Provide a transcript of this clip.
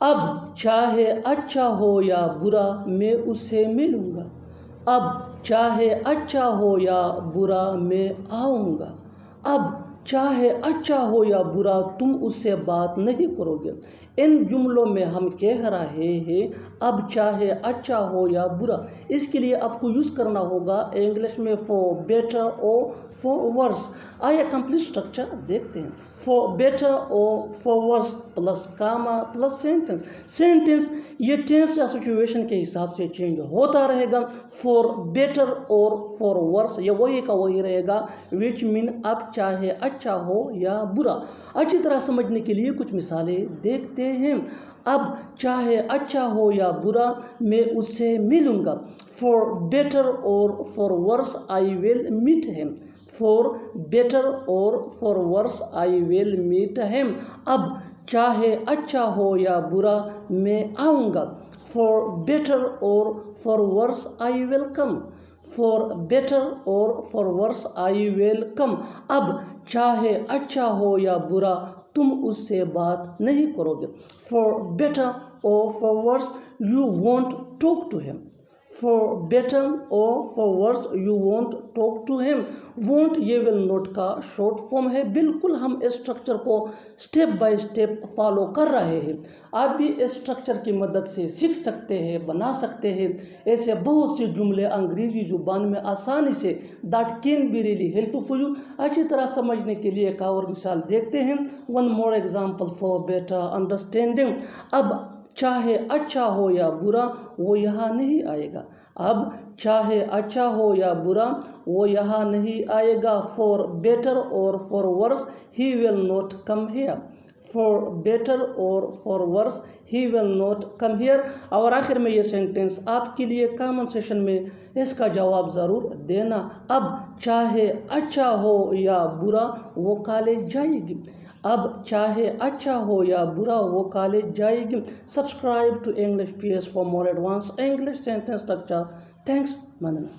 اب چاہے اچھا ہو یا برا میں اس سے ملوں گا. اب چاہے اچھا ہو یا برا میں آؤں گا. اب چاہے اچھا ہو یا برا تم اس سے بات نہیں کرو گے. ان جملوں میں ہم کہہ رہے ہیں اب چاہے اچھا ہو یا برا. اس کے لیے آپ کو یوز کرنا ہوگا انگلش میں for better or for worse. آئیے کمپلیٹ اسٹرکچر دیکھتے ہیں. For better or for worse plus comma plus sentence. Sentence یہ ٹینس یا سچویشن کے حساب سے چینج ہوتا رہے گا. For better or for worse یہ وہی کا وہی رہے گا وچ مین اب چاہے اچھا ہو یا برا. اچھی طرح سمجھنے کے لیے کچھ مثالیں دیکھتے ہیں. اب چاہے اچھا ہو یا برا میں اس سے ملوں گا. For better or for worse I will meet him. For better or for worse I will meet him. اب چاہے اچھا ہو یا برا میں آؤں گا. For better or for worse I will come. For better or for worse I will come. اب چاہے اچھا ہو یا برا تم اس سے بات نہیں کرو گے. For better or for worse you won't talk to him. For better or for worse you won't talk to him. Won't یہ ول نوٹ کا شارٹ فارم ہے. بالکل ہم اس اسٹرکچر کو اسٹیپ بائی اسٹیپ فالو کر رہے ہیں. آپ بھی اس اسٹرکچر کی مدد سے سیکھ سکتے ہیں, بنا سکتے ہیں ایسے بہت سے جملے انگریزی زبان میں آسانی سے that can be really helpful for you. اچھی طرح سمجھنے کے لیے ایک اور مثال دیکھتے ہیں. one more example for better understanding. اب چاہے اچھا ہو یا برا وہ یہاں نہیں آئے گا. اب چاہے اچھا ہو یا برا وہ یہاں نہیں آئے گا. For better or for worse he will not come here. For better or for worse he will not come here. اور آخر میں یہ سینٹینس آپ کے لیے کامن سیشن میں اس کا جواب ضرور دینا. اب چاہے اچھا ہو یا برا وہ کالج جائے گی. اب چاہے اچھا ہو یا برا وہ کالج جائے گی. Subscribe to English PS for more advanced English sentence structure. Thanks. Manana.